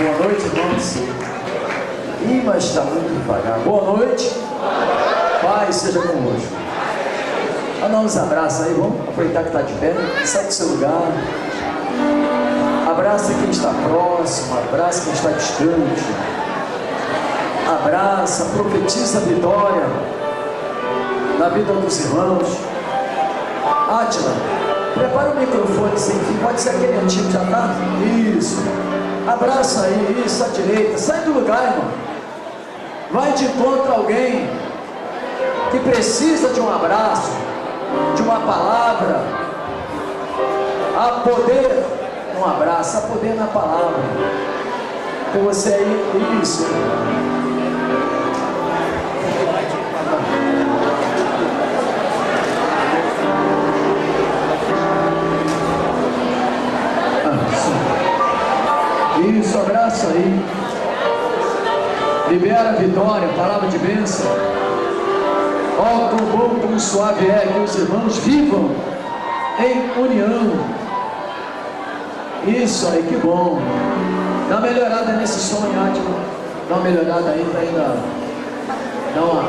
Boa noite, irmãos. Ih, mas está muito devagar. Boa noite. Paz seja convosco. Vamos dar uns abraços aí, vamos aproveitar que está de pé. Sai do seu lugar. Abraça quem está próximo, abraça quem está distante. Abraça, profetiza a vitória na vida dos irmãos. Átila, prepara o microfone sem fim, pode ser aquele antigo, já está? Isso. Abraça aí, isso, à direita. Sai do lugar, irmão. Vai de encontro a alguém que precisa de um abraço, de uma palavra. Há poder no abraço, há poder na palavra. Então você aí, isso. Isso, abraça aí. Libera a vitória, palavra de bênção. Ó, quão bom, quão suave é que os irmãos vivam em união. Isso aí, que bom. Dá uma melhorada nesse som, Átila. Dá uma melhorada aí, tá ainda. Dá uma.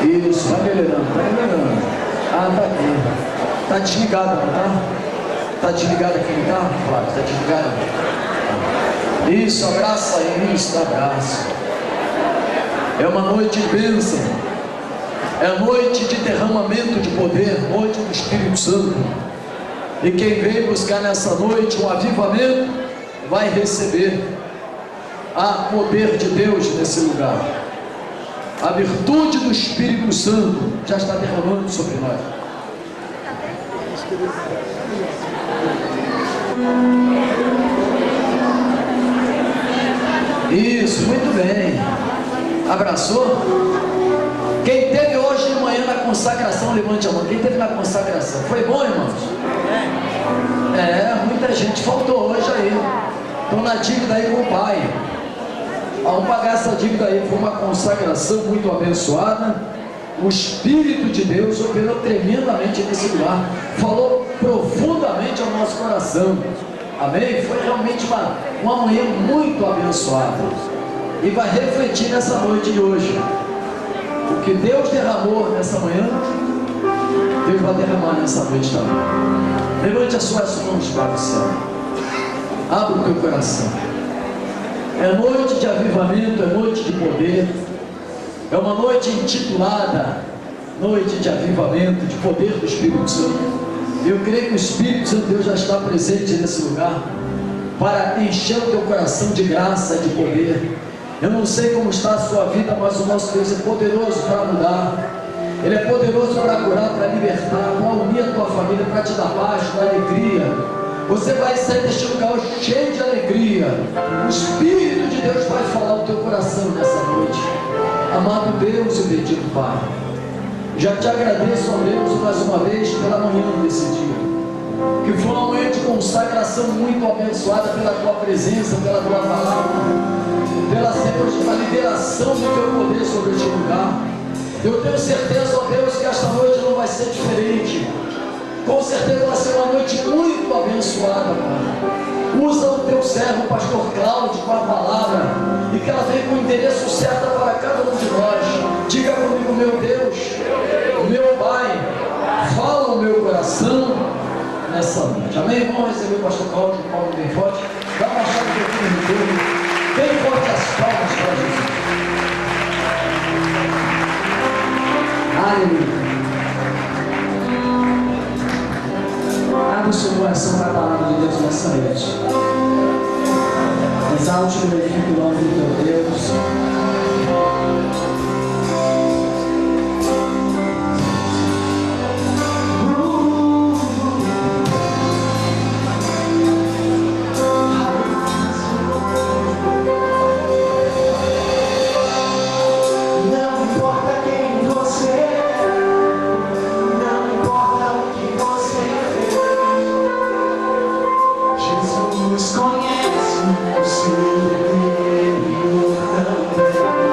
Isso, vai melhorando, tá melhorando. Ah, tá aqui. Tá desligado, não tá? Tá desligado aqui no carro? Claro, tá desligado. Isso, abraça aí, isso, abraço. É uma noite de bênção. É noite de derramamento de poder, noite do Espírito Santo. E quem vem buscar nessa noite um avivamento, vai receber. Há poder de Deus nesse lugar. A virtude do Espírito Santo já está derramando sobre nós. Isso, muito bem. Abraçou? Quem teve hoje de manhã na consagração, levante a mão. Quem teve na consagração? Foi bom, irmãos? Muita gente faltou hoje aí. Estão na dívida aí com o Pai. Vamos pagar essa dívida aí. Foi uma consagração muito abençoada. O Espírito de Deus operou tremendamente nesse lugar. Falou profundamente ao nosso coração. Amém? Foi realmente uma manhã muito abençoada. E vai refletir nessa noite de hoje. O que Deus derramou nessa manhã, Deus vai derramar nessa noite também. Levante as suas mãos para o céu. Abra o teu coração. É noite de avivamento, é noite de poder. É uma noite intitulada Noite de Avivamento, de Poder do Espírito Santo. Eu creio que o Espírito Santo de Deus já está presente nesse lugar para encher o teu coração de graça, de poder. Eu não sei como está a sua vida, mas o nosso Deus é poderoso para mudar. Ele é poderoso para curar, para libertar, para unir a tua família, para te dar paz, dar alegria. Você vai sair deste lugar cheio de alegria. O Espírito de Deus vai falar o teu coração nessa noite. Amado Deus e bendito Pai, já te agradeço, ó Deus, mais uma vez pela manhã desse dia, que foi uma manhã de consagração muito abençoada pela tua presença, pela tua palavra, pela liberação do teu poder sobre este lugar. Eu tenho certeza, ó Deus, que esta noite não vai ser diferente. Com certeza vai ser uma noite muito abençoada, Pai. Usa o teu servo, o pastor Cláudio, com a palavra, e que ela venha com o endereço certo para cada um de nós. Diga comigo, meu Deus, meu Pai, fala o meu coração nessa noite. Amém? Vamos receber o pastor Cláudio, bem forte. Dá uma chave de aqui no retorno. Bem forte as palmas para Jesus. Aleluia. Abra o seu coração para a palavra de Deus nessa noite. Exalte e glorifique o nome do teu Deus. Conhece o seu interior também.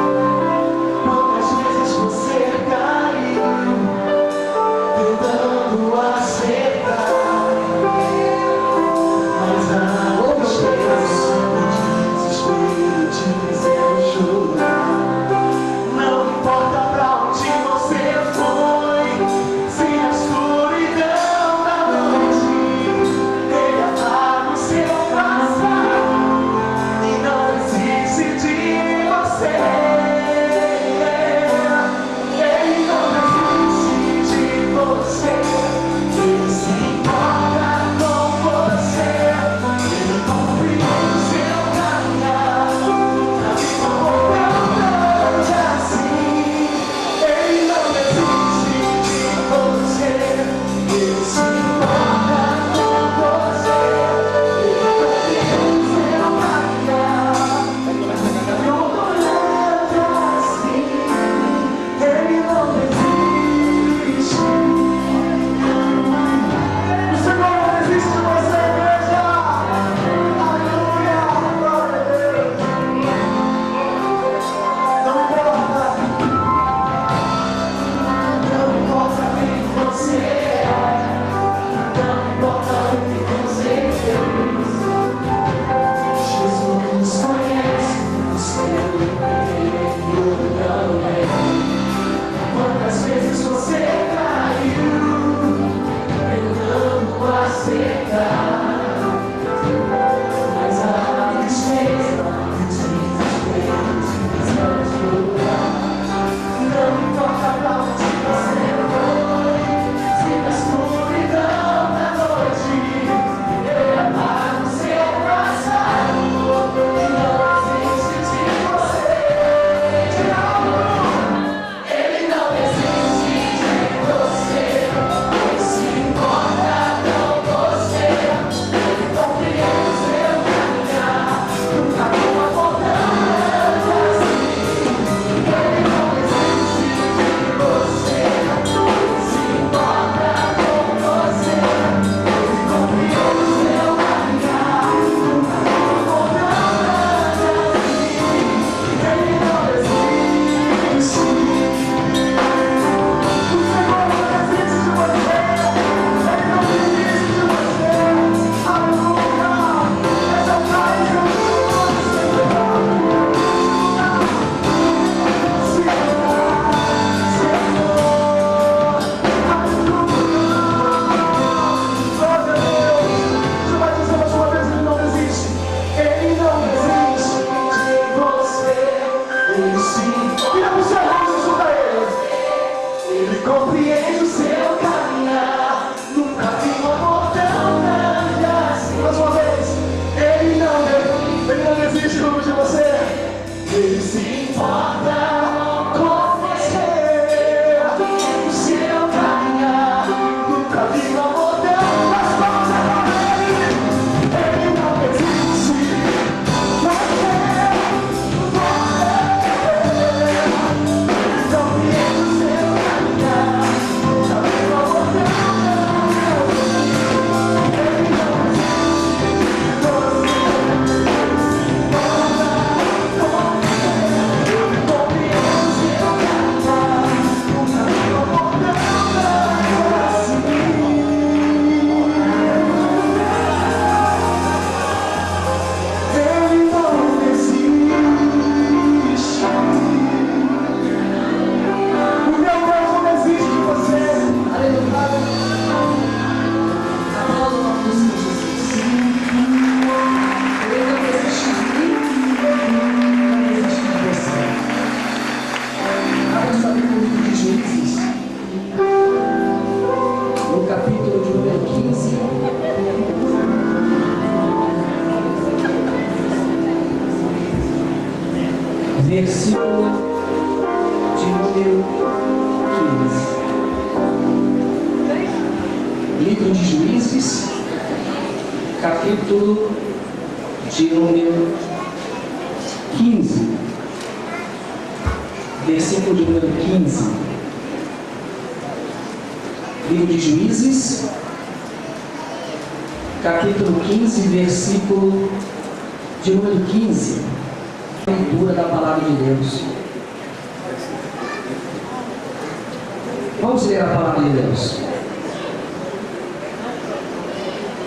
versículo de número 15. Livro de Juízes, capítulo de número 15. Versículo de número 15. Livro de Juízes, capítulo 15, versículo de número 15. Leitura da palavra de Deus. Vamos ler a palavra de Deus.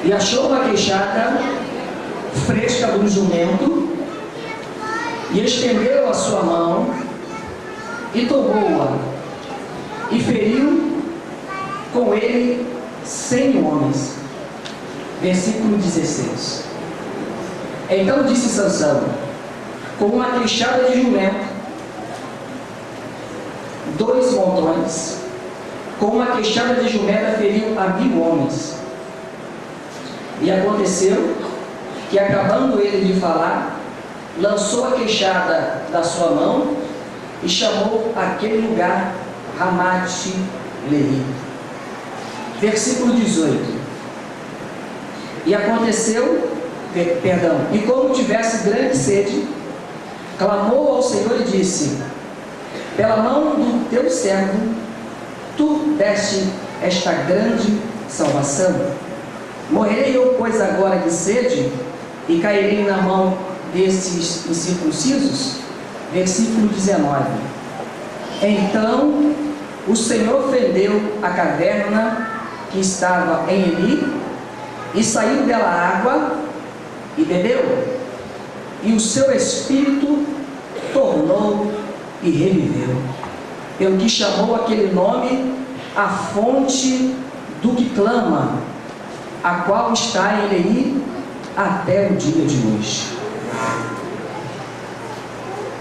E achou uma queixada fresca do jumento, e estendeu a sua mão, e tomou-a, e feriu com ele 100 homens. Versículo 16. Então disse Sansão: com uma queixada de jumento, 2 montões, com uma queixada de jumento feriu a 1000 homens. E aconteceu que, acabando ele de falar, lançou a queixada da sua mão e chamou aquele lugar Ramate-Lehi. Versículo 18. E aconteceu, e como tivesse grande sede, clamou ao Senhor e disse: pela mão do teu servo, tu deste esta grande salvação. Morrerei eu, pois, agora de sede, e cairei na mão desses incircuncisos? Versículo 19. Então o Senhor fendeu a caverna que estava em Eli, e saiu dela água, e bebeu, e o seu espírito tornou e reviveu, pelo que chamou aquele nome a fonte do que clama, a qual está em Eli até o dia de hoje.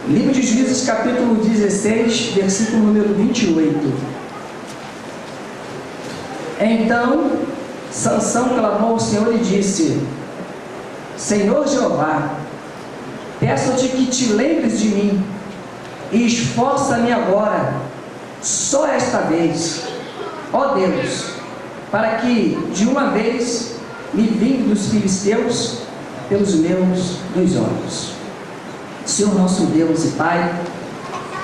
Livro de Juízes, capítulo 16, versículo número 28. Então Sansão clamou ao Senhor e disse: Senhor Jeová, peço-te que te lembres de mim, e esforça-me agora, só esta vez, ó Deus, para que de uma vez me vingue dos filisteus pelos meus 2 olhos. Senhor nosso Deus e Pai,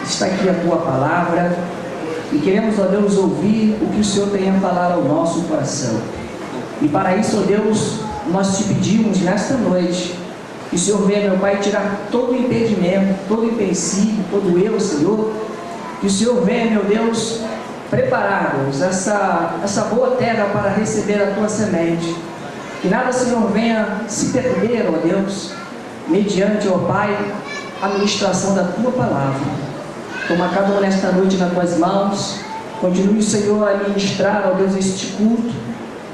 está aqui a tua palavra, e queremos, ó Deus, ouvir o que o Senhor tem a falar ao nosso coração. E para isso, ó Deus, nós te pedimos nesta noite que o Senhor venha, meu Pai, tirar todo o impedimento, todo o empecilho, todo o erro, Senhor. Que o Senhor venha, meu Deus, preparar-nos essa boa terra para receber a tua semente. Que nada, Senhor, venha se perder, ó Deus, mediante, ó Pai, a ministração da tua palavra. Toma cada um nesta noite nas tuas mãos. Continue, Senhor, a ministrar, ó Deus, este culto.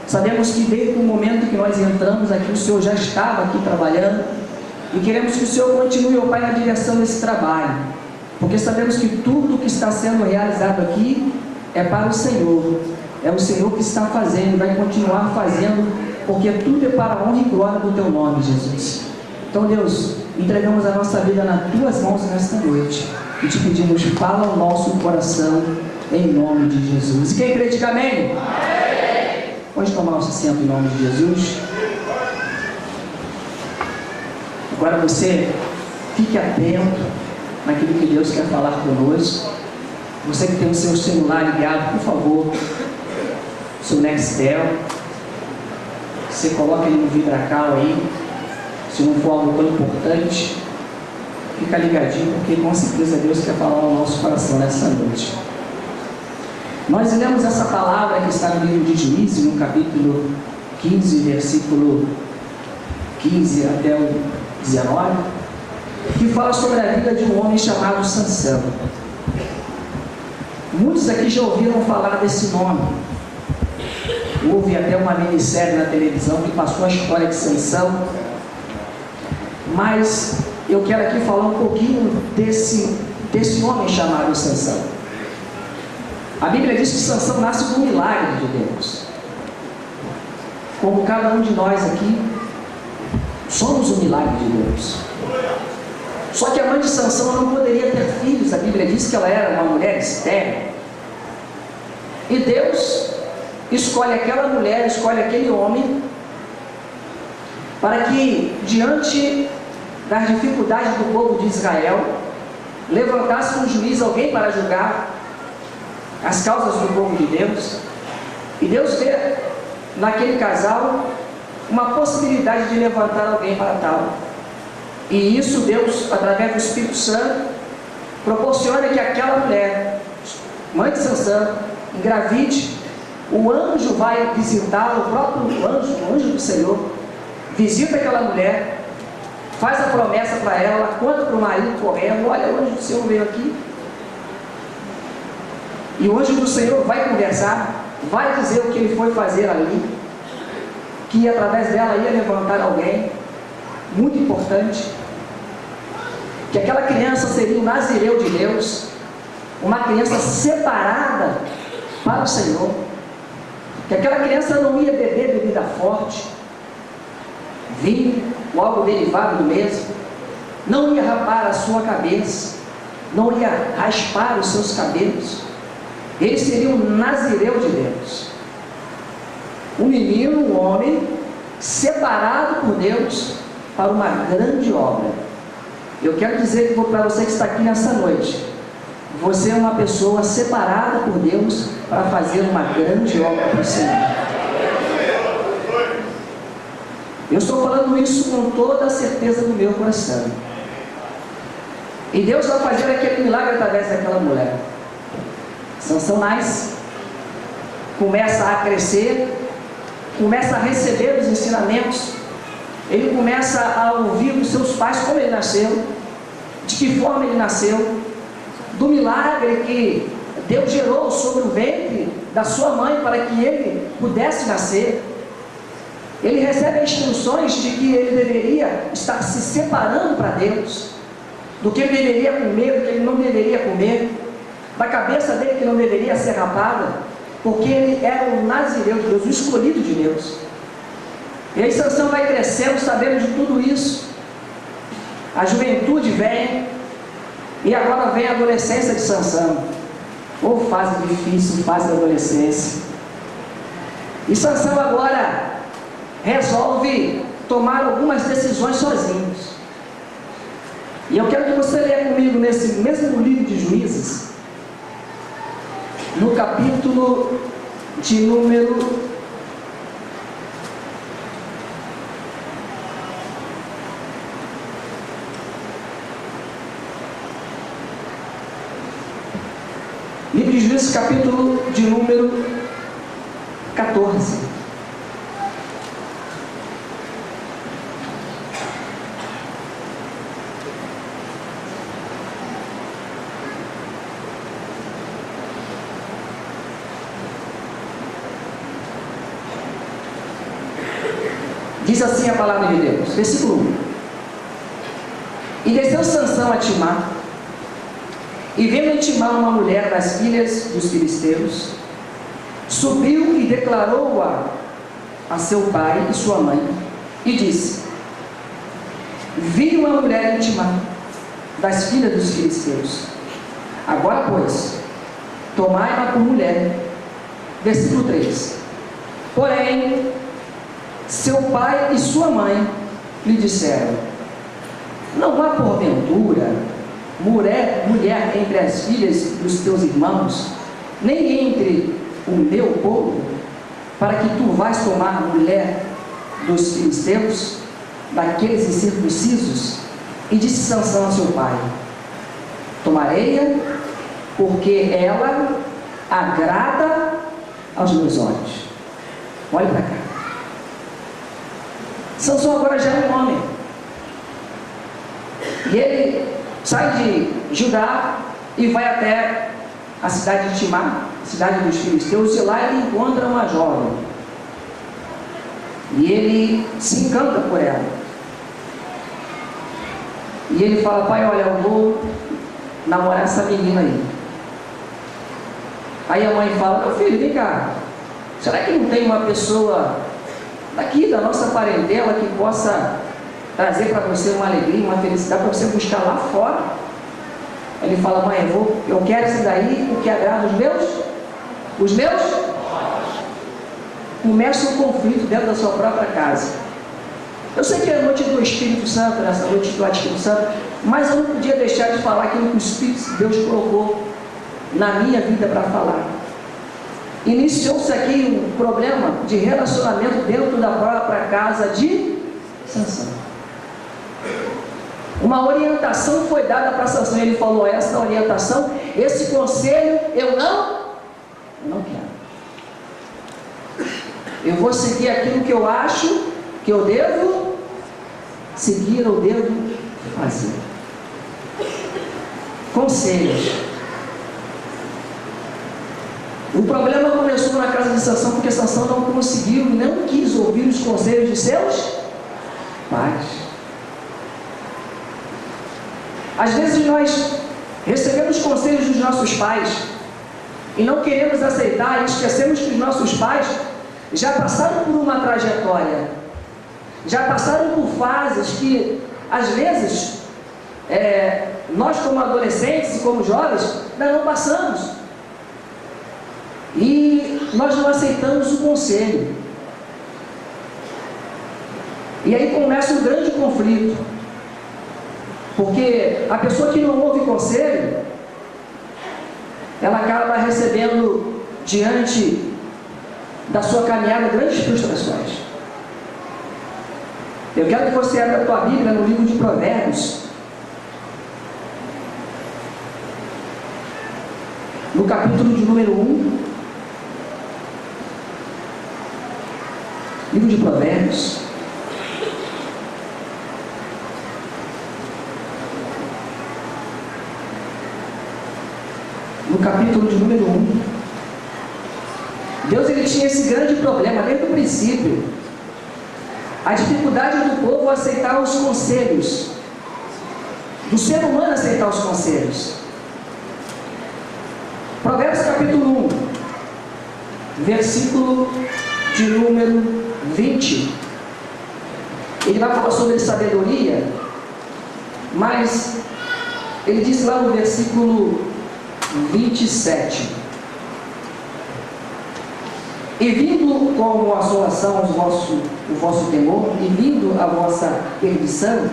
Sabemos que desde o momento que nós entramos aqui, o Senhor já estava aqui trabalhando, e queremos que o Senhor continue, ó Pai, na direção desse trabalho, porque sabemos que tudo que está sendo realizado aqui é para o Senhor. É o Senhor que está fazendo e vai continuar fazendo, porque tudo é para a honra e glória do teu nome, Jesus. Então, Deus, entregamos a nossa vida nas tuas mãos nesta noite e te pedimos: fala ao nosso coração, em nome de Jesus. Quem crê, diga amém. Amém. Pode tomar o seu assento em nome de Jesus. Agora você fique atento naquilo que Deus quer falar conosco. Você que tem o seu celular ligado, por favor, seu Nextel, você coloca ele no vibracal aí. Se não for algo tão importante, fica ligadinho, porque com certeza Deus quer falar ao nosso coração nessa noite. Nós lemos essa palavra que está no livro de Juízes, no capítulo 15, versículo 15 até o 19, que fala sobre a vida de um homem chamado Sansão. Muitos aqui já ouviram falar desse nome. Houve até uma minissérie na televisão que passou a história de Sansão, mas eu quero aqui falar um pouquinho desse homem chamado Sansão. A Bíblia diz que Sansão nasce do milagre de Deus. Como cada um de nós aqui, somos um milagre de Deus. Só que a mãe de Sansão não poderia ter filhos. A Bíblia diz que ela era uma mulher estéril. E Deus escolhe aquela mulher, escolhe aquele homem, para que, diante das dificuldades do povo de Israel, levantasse um juiz, alguém para julgar as causas do povo de Deus. E Deus vê naquele casal uma possibilidade de levantar alguém para tal. E isso Deus, através do Espírito Santo, proporciona que aquela mulher, mãe de Sansão, engravide. O anjo vai visitá-la, o próprio anjo, o anjo do Senhor, visita aquela mulher, faz a promessa para ela, ela conta para o marido correndo: olha, o anjo do Senhor veio aqui. E o anjo do Senhor vai conversar, vai dizer o que ele foi fazer ali, que através dela ia levantar alguém muito importante, que aquela criança seria o nazireu de Deus, uma criança separada para o Senhor, que aquela criança não ia beber bebida forte, vinho ou algo derivado do mesmo, não ia rapar a sua cabeça, não ia raspar os seus cabelos. Ele seria um nazireu de Deus, um menino, um homem separado por Deus para uma grande obra. Eu quero dizer para você que está aqui nessa noite, você é uma pessoa separada por Deus para fazer uma grande obra para o Senhor. Eu estou falando isso com toda a certeza do meu coração. E Deus vai fazer aquele milagre através daquela mulher. Sansão nasce, começa a crescer, começa a receber os ensinamentos, ele começa a ouvir dos seus pais como ele nasceu, de que forma ele nasceu, do milagre que Deus gerou sobre o ventre da sua mãe para que ele pudesse nascer. Ele recebe instruções de que ele deveria estar se separando para Deus, do que ele deveria comer, do que ele não deveria comer, da cabeça dele que não deveria ser rapada, porque ele era o nazireu de Deus, o escolhido de Deus. E aí Sansão vai crescendo, sabendo de tudo isso. A juventude vem, e agora vem a adolescência de Sansão. Ou fase difícil, fase da adolescência. E Sansão agora resolve tomar algumas decisões sozinhos. E eu quero que você leia comigo nesse mesmo livro de Juízes, no capítulo de número 14. Diz assim a palavra de Deus, versículo 1: E desceu Sansão a Timá, e vendo em Timá uma mulher das filhas dos filisteus, subiu e declarou-a a seu pai e sua mãe, e disse: Vi uma mulher em Timá, das filhas dos filisteus. Agora, pois, tomai-a por mulher. Versículo 3: Porém, seu pai e sua mãe lhe disseram: Não há porventura mulher entre as filhas dos teus irmãos, nem entre o meu povo, para que tu vais tomar mulher dos filisteus, daqueles incircuncisos? E disse Sansão a seu pai: Tomarei-a, porque ela agrada aos meus olhos. Olhe para cá. Sansão agora já é um homem, e ele sai de Judá e vai até a cidade de Timá, cidade dos filisteus, e lá ele encontra uma jovem, e ele se encanta por ela, e ele fala: pai, olha, eu vou namorar essa menina aí. Aí a mãe fala: meu filho, vem cá, será que não tem uma pessoa daqui da nossa parentela que possa trazer para você uma alegria, uma felicidade, para você buscar lá fora. Ele fala: mãe, eu quero isso daí, o que agrada os meus. Começa um conflito dentro da sua própria casa. Eu sei que é a noite do Espírito Santo, nessa noite do Espírito Santo, mas eu não podia deixar de falar aquilo que o Espírito de Deus colocou na minha vida para falar. Iniciou-se aqui um problema de relacionamento dentro da própria casa de Sansão. Uma orientação foi dada para Sansão. Ele falou: essa orientação, esse conselho, eu não quero. Eu vou seguir aquilo que eu acho que eu devo seguir, eu devo fazer. Conselhos. O problema começou na casa de Sansão, porque Sansão não conseguiu, não quis ouvir os conselhos de seus pais. Às vezes nós recebemos conselhos dos nossos pais e não queremos aceitar, e esquecemos que os nossos pais já passaram por uma trajetória, já passaram por fases que às vezes nós, como adolescentes e como jovens, ainda não passamos, e nós não aceitamos o conselho, e aí começa um grande conflito, porque a pessoa que não ouve conselho, ela acaba recebendo diante da sua caminhada grandes frustrações. Eu quero que você abra a tua Bíblia no livro de Provérbios, no capítulo de número 1, livro de Provérbios, no capítulo de número 1. Deus, ele tinha esse grande problema desde o princípio, a dificuldade do povo aceitar os conselhos, do ser humano aceitar os conselhos. Provérbios capítulo 1, versículo de número 20, ele vai falar sobre sabedoria, mas ele diz lá no versículo 27: e vindo como assolação o vosso temor, e vindo a vossa perdição,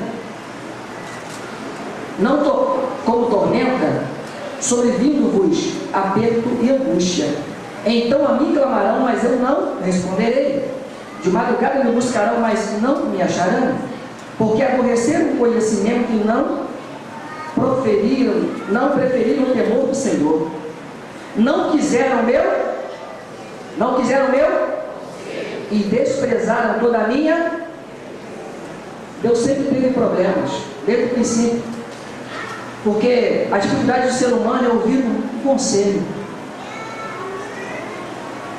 não como tormenta, sobrevindo-vos aperto e angústia. Então a mim clamarão, mas eu não responderei. De madrugada me buscarão, mas não me acharão. Porque aborreceram o conhecimento e não preferiram o temor do Senhor. Não quiseram o meu e desprezaram toda a minha. Deus sempre teve problemas, desde o princípio, porque a dificuldade do ser humano é ouvir um conselho.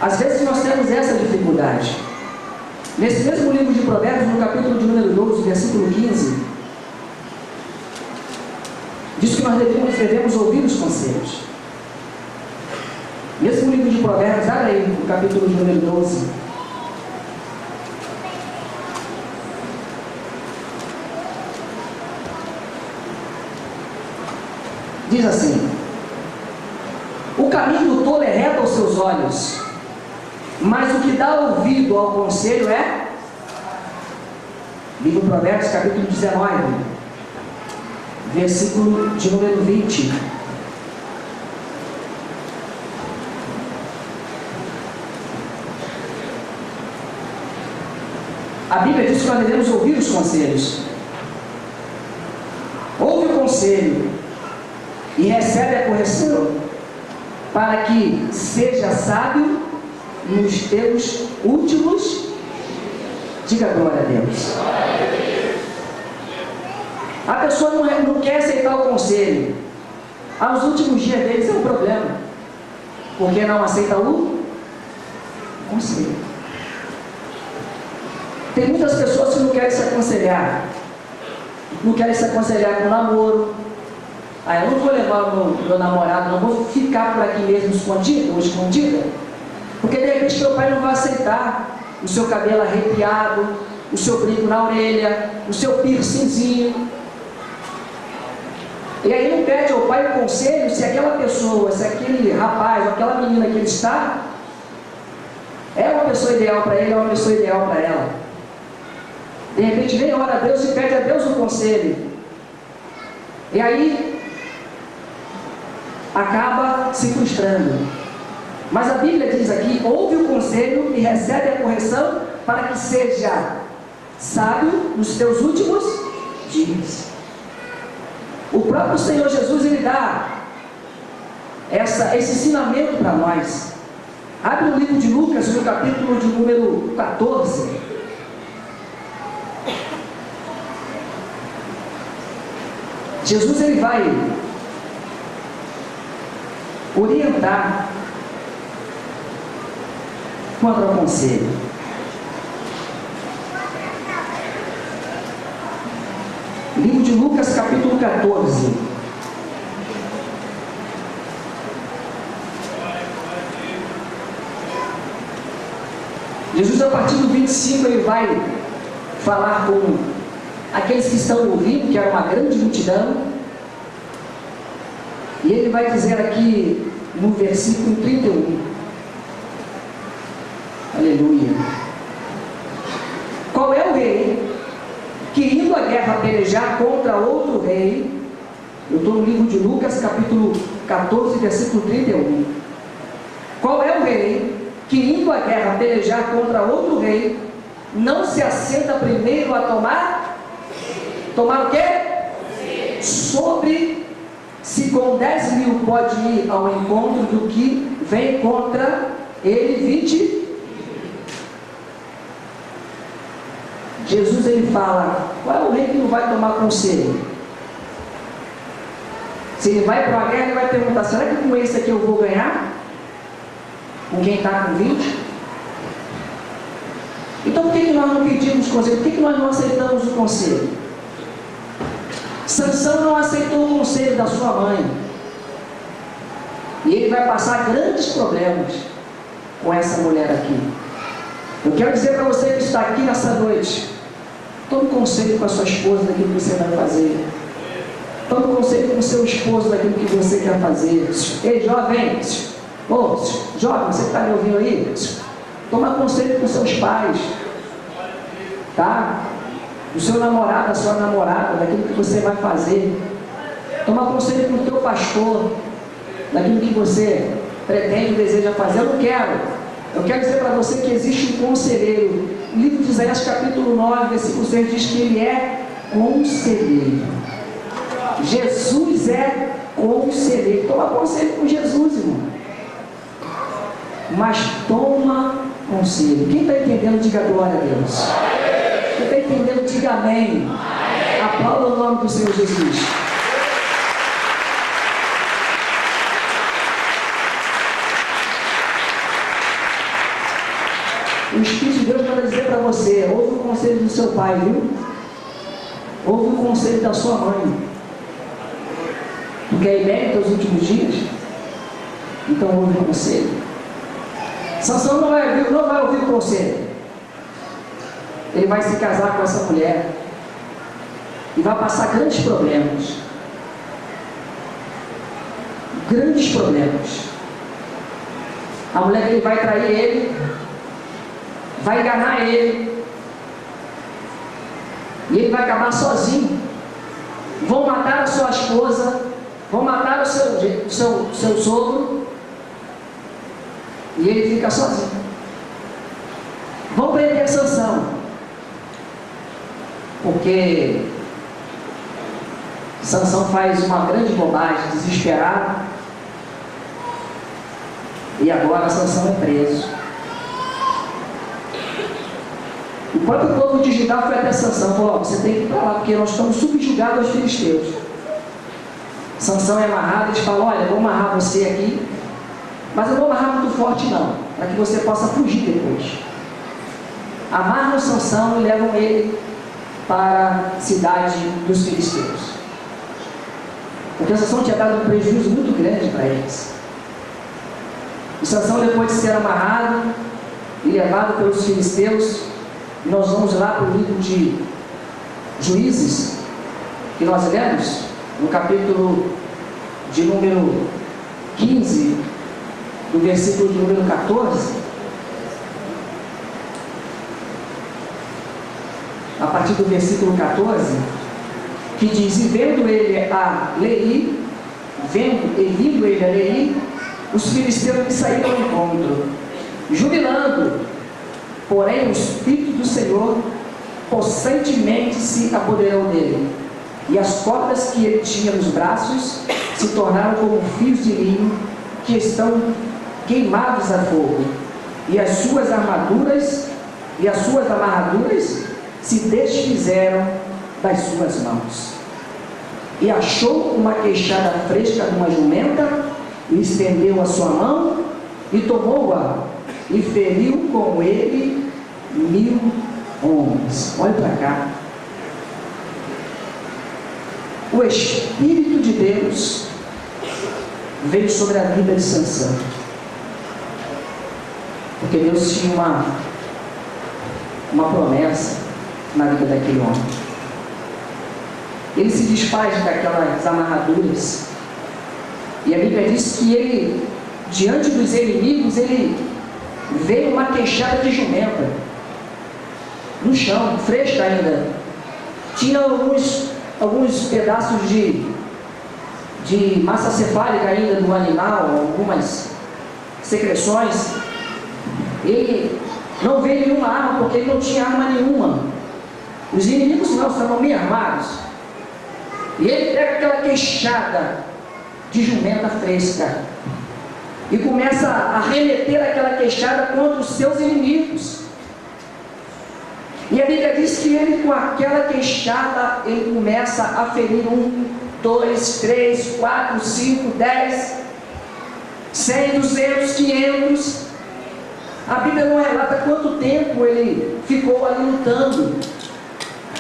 Às vezes nós temos essa dificuldade. Nesse mesmo livro de Provérbios, no capítulo de número 12, versículo 15, diz que nós devemos ouvir os conselhos. Mesmo livro de Provérbios, abre aí no capítulo de número 12. Diz assim: o caminho do tolo é reto aos seus olhos, mas o que dá ouvido ao conselho é... Livro de Provérbios, capítulo 19, versículo de número 20. A Bíblia diz que nós devemos ouvir os conselhos. Ouve o conselho e recebe a correção, para que seja sábio nos teus últimos. Diga glória a Deus. A pessoa não quer aceitar o conselho. Aos últimos dias deles é um problema, porque não aceita o conselho. Tem muitas pessoas que não querem se aconselhar, não querem se aconselhar com namoro. Eu não vou levar o meu namorado, não vou ficar por aqui mesmo escondido ou escondida, porque de repente meu pai não vai aceitar o seu cabelo arrepiado, o seu brinco na orelha, o seu piercingzinho. E aí ele pede ao pai o conselho se aquela pessoa, se aquele rapaz, ou aquela menina que ele está, é uma pessoa ideal para ele, é uma pessoa ideal para ela. De repente vem, ora a Deus e pede a Deus o conselho. E aí acaba se frustrando. Mas a Bíblia diz aqui, ouve o conselho e recebe a correção para que seja sábio nos teus últimos dias. O próprio Senhor Jesus, ele dá esse ensinamento para nós. Abre o livro de Lucas, no capítulo de número 14. Jesus, ele vai orientar quanto ao conselho. Livro de Lucas, capítulo 14. Jesus, a partir do 25, ele vai falar com aqueles que estão ouvindo, que era uma grande multidão. E ele vai dizer aqui no versículo 31. Aleluia. Qual é o rei que, indo à guerra pelejar contra outro rei? Eu estou no livro de Lucas, capítulo 14, versículo 31. Qual é o rei que, indo à guerra pelejar contra outro rei, não se assenta primeiro a tomar o quê? Sobre se com 10.000 pode ir ao encontro do que vem contra ele 20. Jesus, ele fala, qual é o rei que não vai tomar conselho? Se ele vai para uma guerra, ele vai perguntar, será que com esse aqui eu vou ganhar? Com quem está com 20? Então por que nós não pedimos conselho? Por que nós não aceitamos o conselho? Sansão não aceitou o conselho da sua mãe. E ele vai passar grandes problemas com essa mulher aqui. Eu quero dizer para você que está aqui nessa noite, tome conselho com a sua esposa daquilo que você vai fazer. Tome conselho com o seu esposo daquilo que você quer fazer. Ei, jovem, jovem, você que está me ouvindo aí? Toma conselho com seus pais, tá? Do seu namorado, da sua namorada, daquilo que você vai fazer. Toma conselho com o teu pastor, daquilo que você pretende, deseja fazer. Eu quero dizer para você que existe um conselheiro. O livro de Isaías, capítulo 9, versículo 6, diz que ele é conselheiro. Jesus é conselheiro. Toma conselho com Jesus, irmão. Mas toma conselho. Quem está entendendo, diga glória a Deus. Quem está entendendo, diga amém. Aplauda o nome do Senhor Jesus. O Espírito de Deus manda dizer para você, ouve o conselho do seu pai, viu? Ouve o conselho da sua mãe. Porque é mérito aos últimos dias. Então ouve o conselho. Sansão não vai ouvir o conselho. Ele vai se casar com essa mulher. E vai passar grandes problemas. Grandes problemas. A mulher dele vai trair ele. Vai enganar ele. E ele vai acabar sozinho. Vão matar a sua esposa. Vão matar o seu sogro. E ele fica sozinho. Vão prender Sansão. Porque Sansão faz uma grande bobagem, desesperado. E agora Sansão é preso. O próprio povo de Judá foi até Sansão, falou, você tem que ir para lá, porque nós estamos subjugados aos filisteus. Sansão é amarrado, eles falam, olha, eu vou amarrar você aqui, mas eu não vou amarrar muito forte não, para que você possa fugir depois. Amarram Sansão e levam ele para a cidade dos filisteus. Porque Sansão tinha dado um prejuízo muito grande para eles. E Sansão, depois de ser amarrado e levado pelos filisteus, Nós vamos lá para o livro de Juízes, que nós lemos, no capítulo de número 15, no versículo de número 14, a partir do versículo 14, que diz: e vendo ele a Leí, vindo ele a Leí, os filisteus lhe saíram ao encontro, jubilando, porém o Espírito do Senhor possentemente se apoderou dele, e as cordas que ele tinha nos braços se tornaram como fios de linho que estão queimados a fogo, e as suas amarraduras se desfizeram das suas mãos. E achou uma queixada fresca de uma jumenta, e estendeu a sua mão, e tomou-a, e feriu com ele 1000 homens. Olha para cá. O Espírito de Deus veio sobre a vida de Sansão, porque Deus tinha uma promessa na vida daquele homem. Ele se desfaz daquelas amarraduras, e a Bíblia diz que ele, diante dos inimigos, ele veio uma queixada de jumenta no chão, fresca ainda. Tinha alguns pedaços de massa cefálica ainda do animal, algumas secreções. Ele não veio nenhuma arma, porque ele não tinha arma nenhuma. Os inimigos não, estavam bem armados. E ele pega aquela queixada de jumenta fresca e começa a remeter aquela queixada contra os seus inimigos. E a Bíblia diz que ele, com aquela queixada, ele começa a ferir 1, 2, 3, 4, 5, 10, 100, 200, 500. A Bíblia não relata quanto tempo ele ficou ali lutando.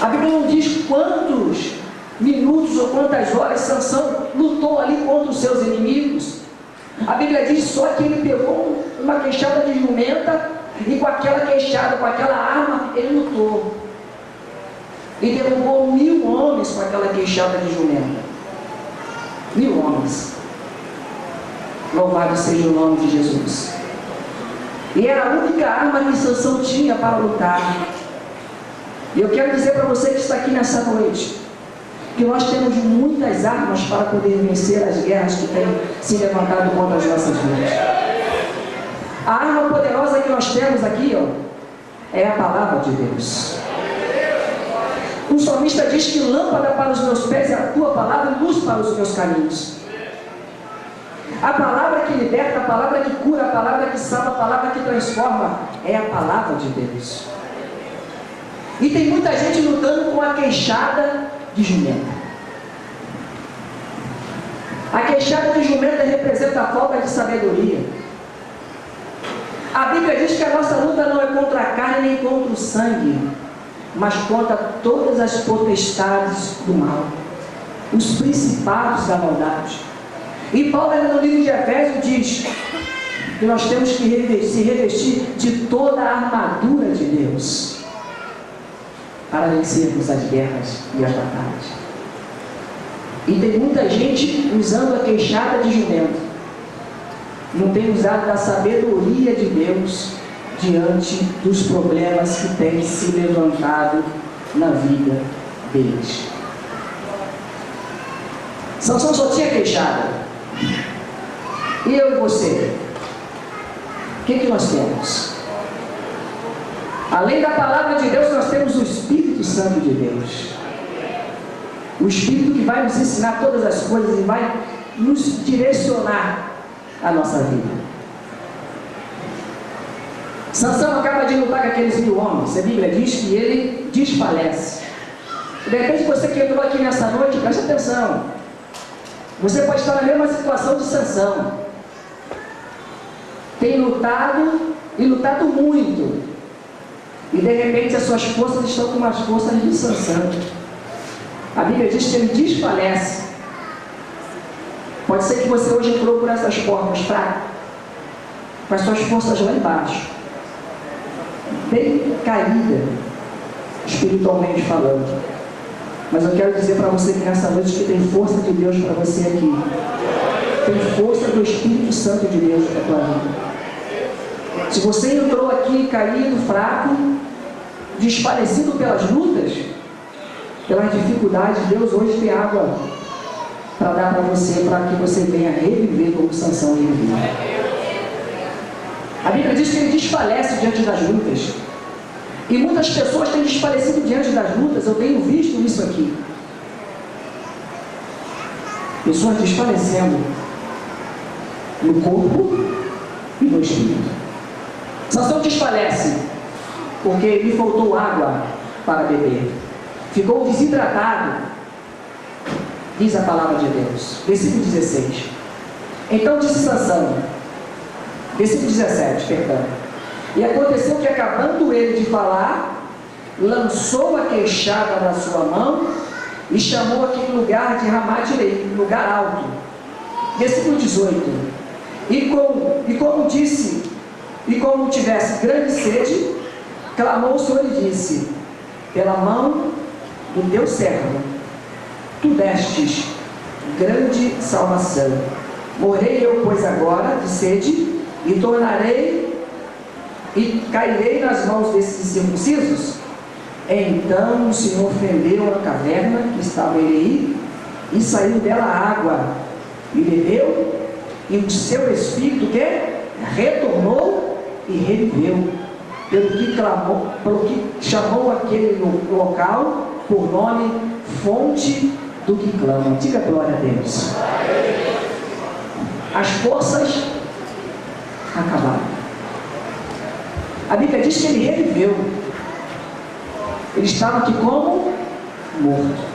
A Bíblia não diz quantos minutos ou quantas horas Sansão lutou ali contra os seus inimigos. A Bíblia diz só que ele pegou uma queixada de jumenta, e com aquela queixada, com aquela arma, ele lutou. E derrubou 1000 homens com aquela queixada de jumenta. 1000 homens. Louvado seja o nome de Jesus. E era a única arma que Sansão tinha para lutar. E eu quero dizer para você que está aqui nessa noite, que nós temos muitas armas para poder vencer as guerras que têm se levantado contra as nossas vidas. A arma poderosa que nós temos aqui, é a palavra de Deus. O salmista diz que lâmpada para os meus pés é a tua palavra e luz para os meus caminhos. A palavra que liberta, a palavra que cura, a palavra que salva, a palavra que transforma, é a palavra de Deus. E tem muita gente lutando com a queixada de jumenta. A queixada de jumenta representa a falta de sabedoria. A Bíblia diz que a nossa luta não é contra a carne nem contra o sangue, mas contra todas as potestades do mal, os principados da maldade. E Paulo, no livro de Efésios, diz que nós temos que se revestir de toda a armadura de Deus para vencermos as guerras e as batalhas. E tem muita gente usando a queixada de jumento, não tem usado da sabedoria de Deus diante dos problemas que têm se levantado na vida deles. Sansão só tinha queixada. E eu e você? O que nós temos? Além da palavra de Deus, nós temos o Espírito Santo de Deus. O Espírito que vai nos ensinar todas as coisas e vai nos direcionar a nossa vida. Sansão acaba de lutar com aqueles 1000 homens. A Bíblia diz que ele desfalece. De repente, você que entrou aqui nessa noite, preste atenção. Você pode estar na mesma situação de Sansão. Tem lutado e lutado muito. E de repente as suas forças estão como as forças de Sansão. A Bíblia diz que ele desfalece. Pode ser que você hoje entrou por essas portas fracas, com as suas forças lá embaixo, bem caída. espiritualmente falando. Mas eu quero dizer para você que nessa noite que tem força de Deus para você aqui. Tem força do Espírito Santo de Deus para a tua vida. Se você entrou aqui caído, fraco, desfalecido pelas lutas, pelas dificuldades, Deus hoje tem água para dar para você, para que você venha reviver como Sansão reviveu. A Bíblia diz que ele desfalece diante das lutas. E muitas pessoas têm desfalecido diante das lutas. Eu tenho visto isso aqui. Pessoas desfalecendo no corpo e no espírito. Sansão desfalece porque lhe faltou água para beber. Ficou desidratado, diz a palavra de Deus. Versículo 16. Então disse Sansão, versículo 17, perdão. E aconteceu que, acabando ele de falar, lançou a queixada na sua mão e chamou aquele lugar de Ramá-Direi, lugar alto. Versículo 18. E como tivesse grande sede, clamou o Senhor e disse: pela mão do teu servo, tu destes grande salvação. Morrei eu, pois, agora de sede, e tornarei e cairei nas mãos desses circuncisos? Então o Senhor fendeu a caverna que estava em Eli, e saiu dela água, e bebeu, e o seu espírito que retornou e reviveu, pelo que chamou aquele local por nome Fonte do que clama. Diga glória a Deus. As forças acabaram. A Bíblia diz que ele reviveu. Ele estava aqui como morto.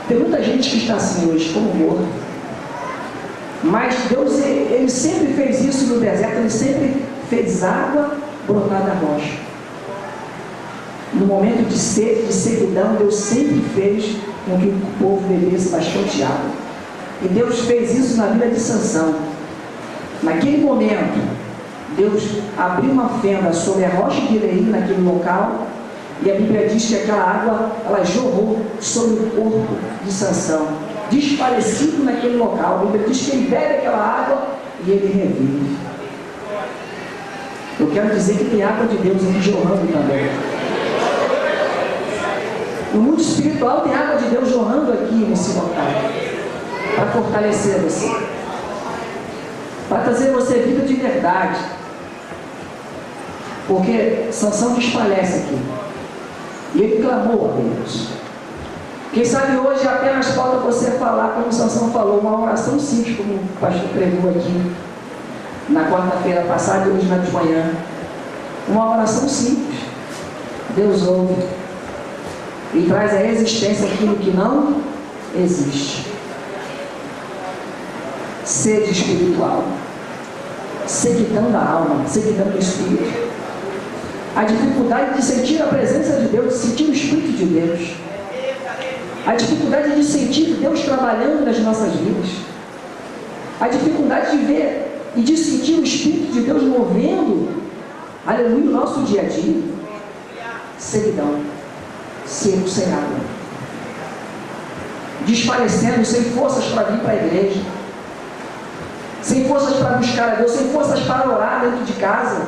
Tem muita gente que está assim hoje, como morto. Mas Deus, ele sempre fez isso no deserto. Ele sempre fez água brotar da rocha. No momento de sede, de sequidão, Deus sempre fez com que o povo bebesse bastante água. E Deus fez isso na vida de Sansão. Naquele momento, Deus abriu uma fenda sobre a rocha de Eli, naquele local, e a Bíblia diz que aquela água, ela jorrou sobre o corpo de Sansão, desfalecido naquele local. A Bíblia diz que ele bebe aquela água e ele revive. Eu quero dizer que tem água de Deus aqui jorrando também. No mundo espiritual tem água de Deus jorrando aqui nesse local, para fortalecer você, para trazer você vida de verdade. Porque Sansão desfalece aqui, e ele clamou a Deus. Quem sabe hoje apenas falta você falar como Sansão falou, uma oração simples, como o pastor pregou aqui na quarta-feira passada e hoje na de manhã. Uma oração simples. Deus ouve e traz à existência aquilo que não existe. Sede espiritual, sequidão da alma, sequidão do espírito, a dificuldade de sentir a presença de Deus, de sentir o Espírito de Deus, a dificuldade de sentir Deus trabalhando nas nossas vidas, a dificuldade de ver e de sentir o Espírito de Deus movendo, aleluia, o nosso dia a dia. Sequidão, seco, sem água, desfalecendo, sem forças para vir para a igreja, sem forças para buscar a Deus, sem forças para orar dentro de casa,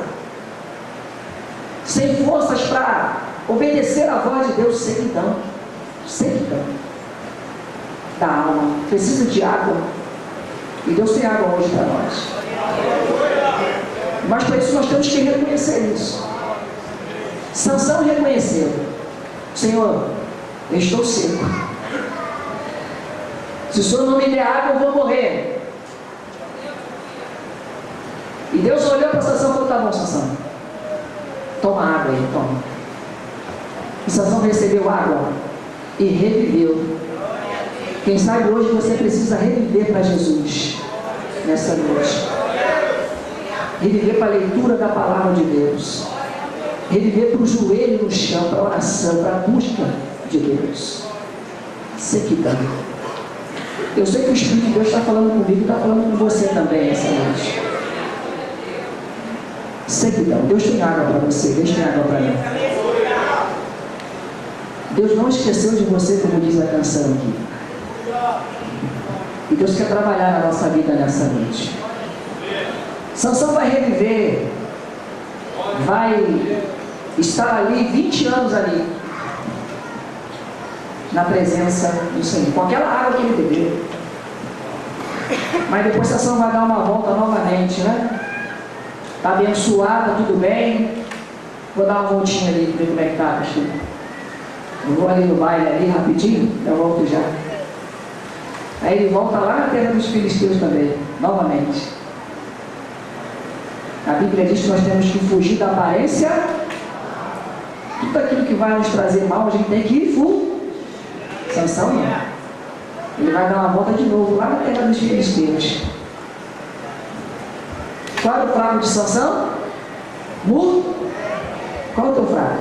sem forças para obedecer a voz de Deus. Sequidão, sequidão da alma, precisa de água, e Deus tem água hoje para nós. Mas para isso nós temos que reconhecer isso. Sansão reconheceu: Senhor, eu estou seco, se o Senhor não me der água eu vou morrer. E Deus olhou para Sansão e falou: tá bom, Sansão, toma água aí, toma. E Sansão recebeu água e reviveu. Quem sabe hoje você precisa reviver para Jesus nessa noite, reviver para a leitura da palavra de Deus, reviver para o joelho no chão, para a oração, para a busca de Deus. Sequidão. Eu sei que o Espírito de Deus está falando comigo, está falando com você também essa noite. Sequidão. Deus tem água para você, Deus tem água para mim. Deus não esqueceu de você, como diz a canção aqui. E Deus quer trabalhar na nossa vida nessa noite. Sansão vai reviver, vai estar ali 20 anos ali, na presença do Senhor, com aquela água que ele bebeu. Mas depois Sansão vai dar uma volta novamente, né? Está abençoada, tudo bem. Vou dar uma voltinha ali, ver como é que está, pastor. Eu vou ali no baile ali rapidinho, eu volto já. Aí ele volta lá na terra dos filisteus também, novamente. A Bíblia diz que nós temos que fugir da aparência. Tudo aquilo que vai nos trazer mal, a gente tem que fugir. Sansão não. Ele vai dar uma volta de novo lá na terra dos filisteus. Qual é o fraco de Sansão? Mudo. Qual é o teu fraco?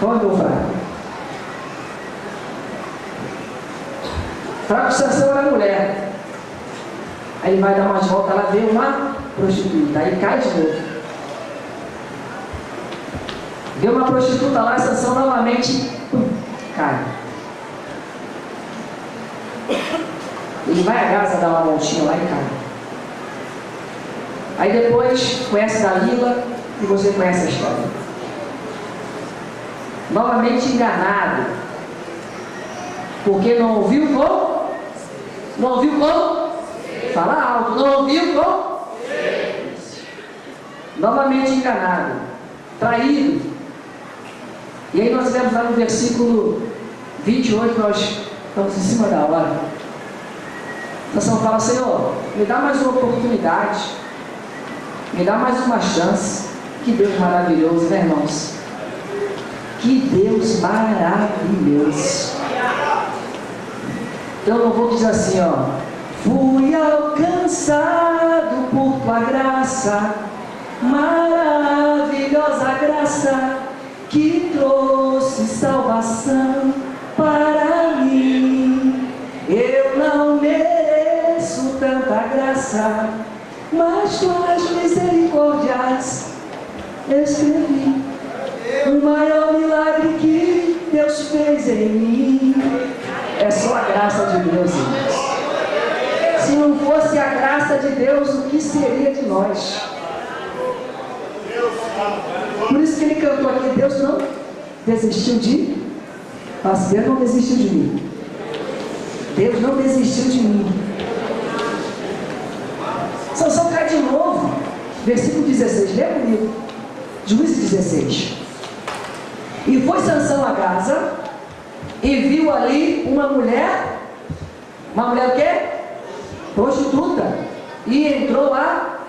Qual é o teu fraco? Fraco de Sansão era mulher. Aí ele vai dar umas voltas lá, vê uma prostituta. Aí cai de novo. Vê uma prostituta lá, Sansão novamente cai. Ele vai a Gaza dar uma voltinha lá e cai. Aí depois conhece Dalila e você conhece a história. Novamente enganado. Porque não ouviu como? Não ouviu como? Fala alto. Não ouviu como? Novamente enganado. Traído. E aí nós lemos lá no versículo 28, nós estamos em cima da hora. Sansão fala: Senhor, me dá mais uma oportunidade, me dá mais uma chance. Que Deus maravilhoso, né, irmãos? Que Deus maravilhoso. Então eu não vou dizer assim, ó: fui alcançado por tua graça, maravilhosa graça que trouxe salvação para mim. Eu não mereço tanta graça, mas tuas misericórdias escrevi. O maior milagre que Deus fez em mim é só a graça de Deus, irmãos. Se não fosse a graça de Deus, o que seria de nós? Por isso que ele cantou aqui: Deus não desistiu de nós. Deus não desistiu de mim. Deus não desistiu de mim. Sansão cai de novo. Versículo 16, lê comigo. Juízes 16. E foi Sansão a Gaza e viu ali uma mulher o quê? Prostituta. E entrou lá.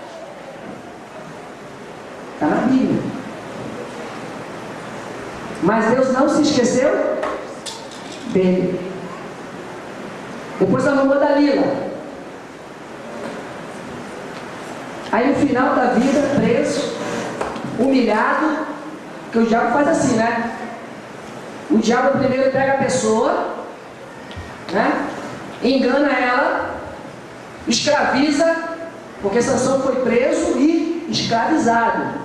Está na Bíblia. Mas Deus não se esqueceu dele. Depois arrumou Dalila. Aí no final da vida, preso, humilhado, que o diabo faz assim, né? O diabo primeiro pega a pessoa, né? Engana ela, escraviza, porque Sansão foi preso e escravizado.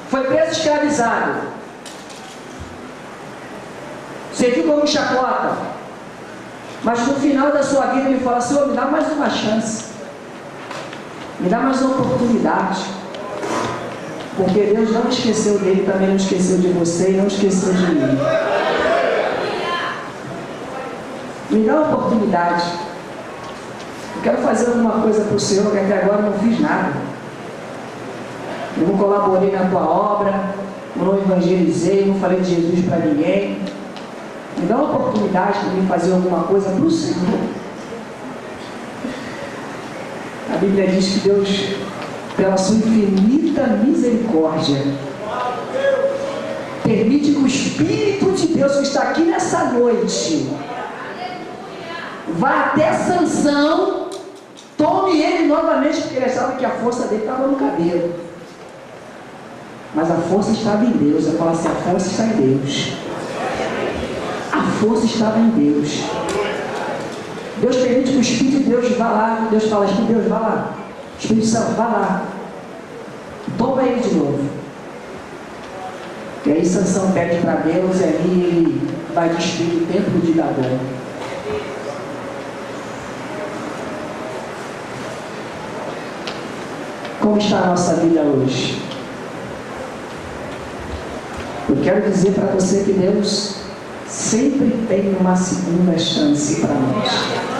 Foi preso e escravizado. Serviu como chacota. Mas no final da sua vida ele fala: Senhor, me dá mais uma chance. Me dá mais uma oportunidade. Porque Deus não esqueceu dele, também não esqueceu de você e não esqueceu de mim. Me dá uma oportunidade. Eu quero fazer alguma coisa para o Senhor, que até agora eu não fiz nada. Eu não colaborei na tua obra, eu não evangelizei, eu não falei de Jesus para ninguém. Me dá uma oportunidade para mim fazer alguma coisa para o Senhor. A Bíblia diz que Deus, pela sua infinita misericórdia, permite que o Espírito de Deus que está aqui nessa noite vá até Sansão, tome ele novamente, porque ele achava que a força dele estava no cabelo. Mas a força estava em Deus. Eu falo assim: a força está em Deus. A força estava em Deus. Deus permite que o Espírito de Deus vá lá. Deus fala: Espírito de Deus, vá lá. Espírito Santo, vá lá. Toma ele de novo. E aí Sansão pede para Deus e ali ele vai destruir o templo de Dagon. Como está a nossa vida hoje? Eu quero dizer para você que Deus sempre tem uma segunda chance para nós.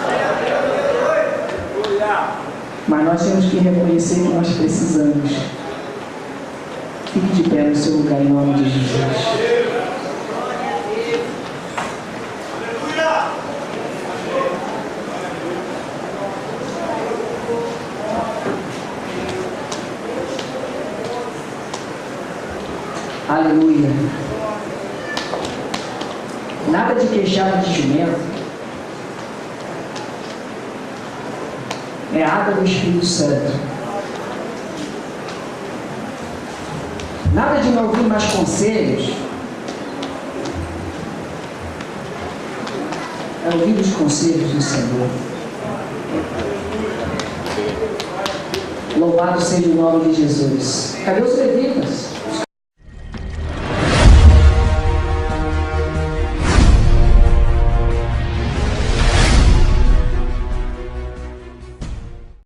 Mas nós temos que reconhecer que nós precisamos. Fique de pé no seu lugar em nome de Jesus. Aleluia. Nada de queixar de jumento. É a água do Espírito Santo. Nada de não ouvir mais conselhos. É ouvir os conselhos do Senhor. Louvado seja o nome de Jesus. Cadê os levitas?